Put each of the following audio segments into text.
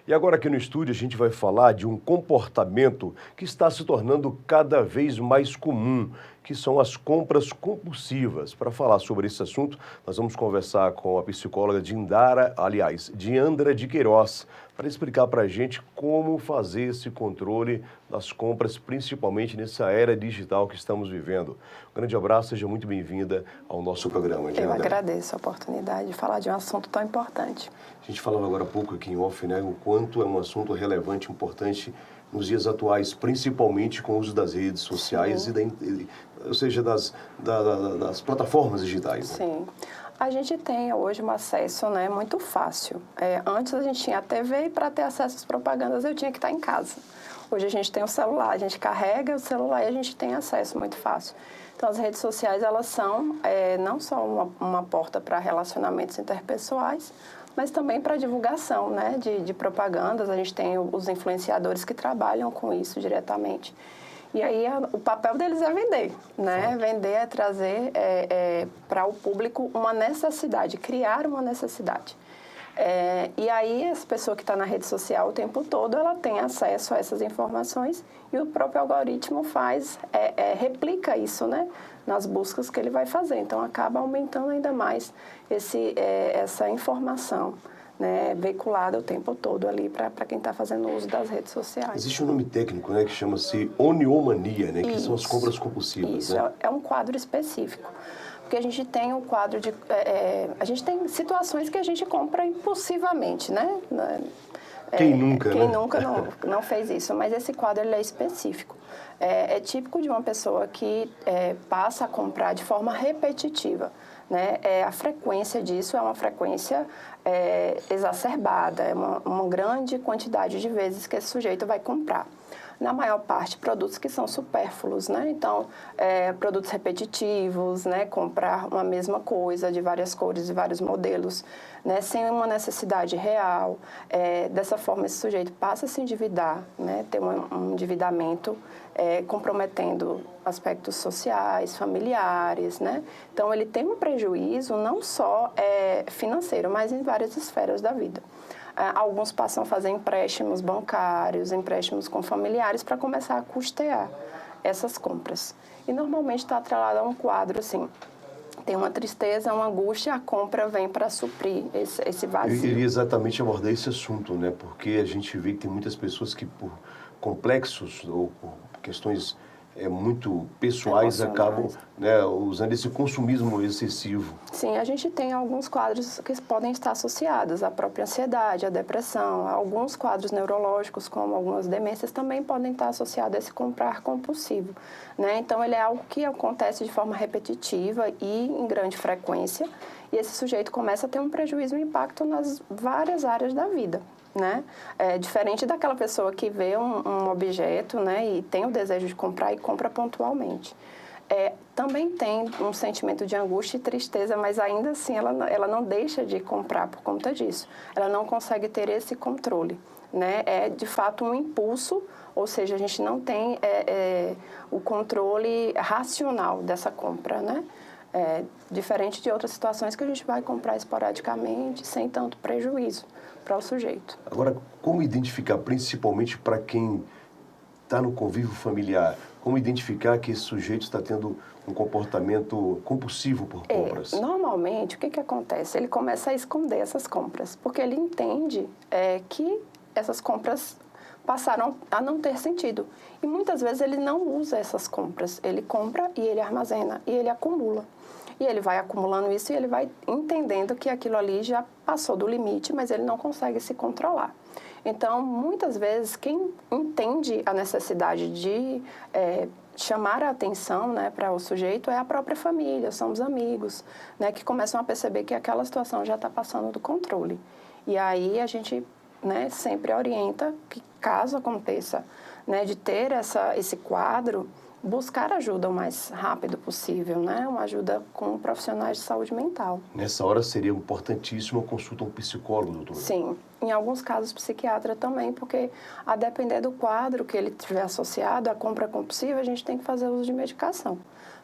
E agora aqui no estúdio a gente vai falar de um comportamento que está se tornando cada vez mais comum, que são as compras compulsivas. Para falar sobre esse assunto, nós vamos conversar com a psicóloga Diandra de Queiroz, para explicar para a gente como fazer esse controle das compras, principalmente nessa era digital que estamos vivendo. Um grande abraço, seja muito bem-vinda ao nosso programa, Diandra. Eu agradeço a oportunidade de falar de um assunto tão importante. A gente falava agora há pouco aqui em off, né, o quanto é um assunto relevante, importante nos dias atuais, principalmente com o uso das redes sociais ou seja, das plataformas digitais. Né? Sim. A gente tem hoje um acesso, né, muito fácil. Antes a gente tinha a TV e para ter acesso às propagandas eu tinha que estar em casa. Hoje a gente tem o celular, a gente carrega o celular e a gente tem acesso muito fácil. Então as redes sociais, elas são não só uma porta para relacionamentos interpessoais, mas também para divulgação, né, de propagandas. A gente tem os influenciadores que trabalham com isso diretamente. E aí o papel deles é vender, né? Vender é trazer para o público uma necessidade, criar uma necessidade. E aí essa pessoa que está na rede social o tempo todo, ela tem acesso a essas informações e o próprio algoritmo replica isso, né? Nas buscas que ele vai fazer. Então acaba aumentando ainda mais essa informação, né, veiculada o tempo todo ali para quem está fazendo uso das redes sociais. Existe um nome técnico, né, que chama-se oniomania, né, que são as compras compulsivas. Isso, né? é um quadro específico. Porque a gente tem um quadro de... a gente tem situações que a gente compra impulsivamente, né? Quem nunca, Quem né? nunca não fez isso, mas esse quadro ele é específico. É típico de uma pessoa que passa a comprar de forma repetitiva. Né? A frequência disso é uma frequência exacerbada, é uma grande quantidade de vezes que esse sujeito vai comprar. Na maior parte, produtos que são supérfluos, né? Então, produtos repetitivos, né? Comprar uma mesma coisa de várias cores e vários modelos, né? Sem uma necessidade real. Dessa forma, esse sujeito passa a se endividar, né? Ter um endividamento comprometendo aspectos sociais, familiares, né? Então, ele tem um prejuízo não só financeiro, mas em várias esferas da vida. Alguns passam a fazer empréstimos bancários, empréstimos com familiares para começar a custear essas compras. E normalmente está atrelado a um quadro assim, tem uma tristeza, uma angústia, a compra vem para suprir esse vazio. Eu iria exatamente abordar esse assunto, né? Porque a gente vê que tem muitas pessoas que por complexos ou por questões muito pessoais acabam, né, usando esse consumismo excessivo. Sim, a gente tem alguns quadros que podem estar associados à própria ansiedade, à depressão. Alguns quadros neurológicos, como algumas demências, também podem estar associados a esse comprar compulsivo. Né? Então, ele é algo que acontece de forma repetitiva e em grande frequência, e esse sujeito começa a ter um prejuízo, um impacto nas várias áreas da vida. Né? Diferente daquela pessoa que vê um objeto, né, e tem o desejo de comprar e compra pontualmente. Também tem um sentimento de angústia e tristeza, mas ainda assim ela não deixa de comprar por conta disso. Ela não consegue ter esse controle. Né? É, de fato, um impulso, ou seja, a gente não tem o controle racional dessa compra, né? Diferente de outras situações que a gente vai comprar esporadicamente, sem tanto prejuízo para o sujeito. Agora, como identificar, principalmente para quem está no convívio familiar, como identificar que esse sujeito está tendo um comportamento compulsivo por compras? Normalmente, o que acontece? Ele começa a esconder essas compras, porque ele entende que essas compras passaram a não ter sentido. E muitas vezes ele não usa essas compras. Ele compra e ele armazena e ele acumula. E ele vai acumulando isso e ele vai entendendo que aquilo ali já passou do limite, mas ele não consegue se controlar. Então, muitas vezes, quem entende a necessidade de chamar a atenção, né, para o sujeito é a própria família, são os amigos, né, que começam a perceber que aquela situação já está passando do controle. E aí a gente, né, sempre orienta que, caso aconteça, né, de ter esse quadro, buscar ajuda o mais rápido possível, né? Uma ajuda com profissionais de saúde mental. Nessa hora seria importantíssimo a consulta a um psicólogo, doutora? Sim, em alguns casos psiquiatra também, porque a depender do quadro que ele tiver associado à compra compulsiva, a gente tem que fazer uso de medicação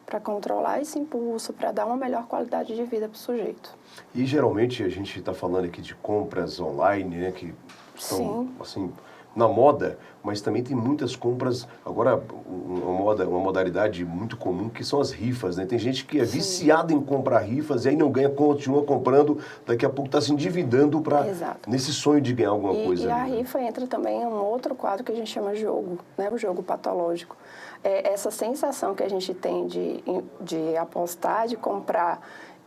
para controlar esse impulso, para dar uma melhor qualidade de vida para o sujeito. E geralmente a gente está falando aqui de compras online, né, que estão, Sim. assim, na moda, mas também tem muitas compras, agora uma modalidade muito comum que são as rifas, né? Tem gente que é viciada em comprar rifas e aí não ganha, continua comprando, daqui a pouco está se endividando nesse sonho de ganhar alguma coisa. E a ali, né? rifa entra também em um outro quadro que a gente chama jogo, né? O jogo patológico. Essa sensação que a gente tem de apostar, de comprar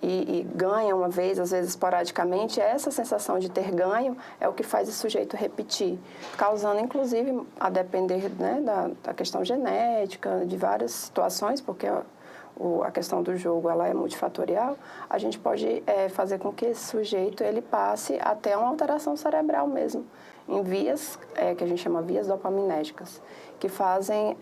e ganha uma vez, às vezes esporadicamente, essa sensação de ter ganho é o que faz o sujeito repetir, causando inclusive, a depender, né, da questão genética, de várias situações, porque a questão do jogo ela é multifatorial, a gente pode fazer com que esse sujeito ele passe até uma alteração cerebral mesmo, em vias que a gente chama vias dopaminérgicas, que fazem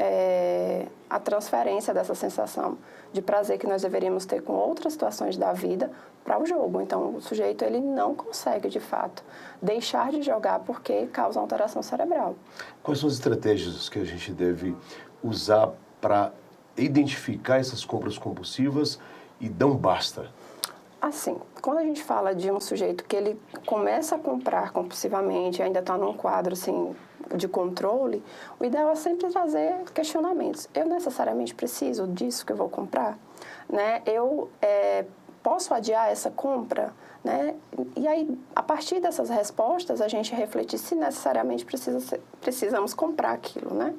a transferência dessa sensação de prazer que nós deveríamos ter com outras situações da vida para o jogo. Então, o sujeito ele não consegue, de fato, deixar de jogar porque causa alteração cerebral. Quais são as estratégias que a gente deve usar para identificar essas compras compulsivas e dar um basta? Assim, quando a gente fala de um sujeito que ele começa a comprar compulsivamente, ainda está num quadro assim, de controle, o ideal é sempre trazer questionamentos. Eu necessariamente preciso disso que eu vou comprar? Né? Eu posso adiar essa compra? Né? E aí, a partir dessas respostas, a gente refletir se necessariamente precisamos comprar aquilo, né?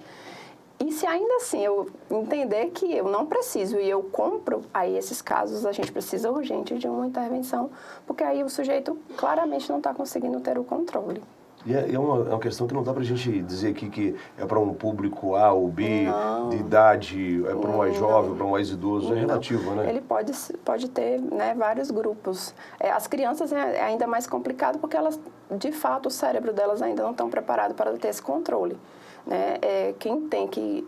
E se ainda assim eu entender que eu não preciso e eu compro, aí esses casos a gente precisa urgente de uma intervenção, porque aí o sujeito claramente não está conseguindo ter o controle. E é uma questão que não dá para a gente dizer aqui que é para um público A ou B, Não. de idade, é para um mais jovem, para um mais idoso, é relativo, né? Ele pode ter, né, vários grupos. As crianças é ainda mais complicado porque elas, de fato, o cérebro delas ainda não estão preparado para ter esse controle. Né? Quem tem que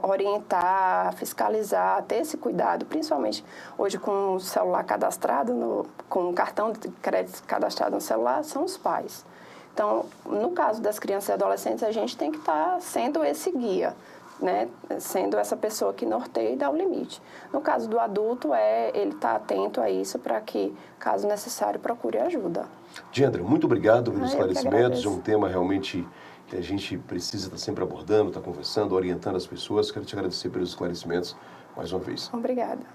orientar, fiscalizar, ter esse cuidado, principalmente hoje com o celular cadastrado, com o cartão de crédito cadastrado no celular, são os pais. Então, no caso das crianças e adolescentes, a gente tem que estar sendo esse guia, né? Sendo essa pessoa que norteia e dá o limite. No caso do adulto, ele estar atento a isso para que, caso necessário, procure ajuda. Diandra, muito obrigado pelos esclarecimentos. É um agradeço. tema realmente que a gente precisa estar sempre abordando, estar conversando, orientando as pessoas. Quero te agradecer pelos esclarecimentos mais uma vez. Obrigada.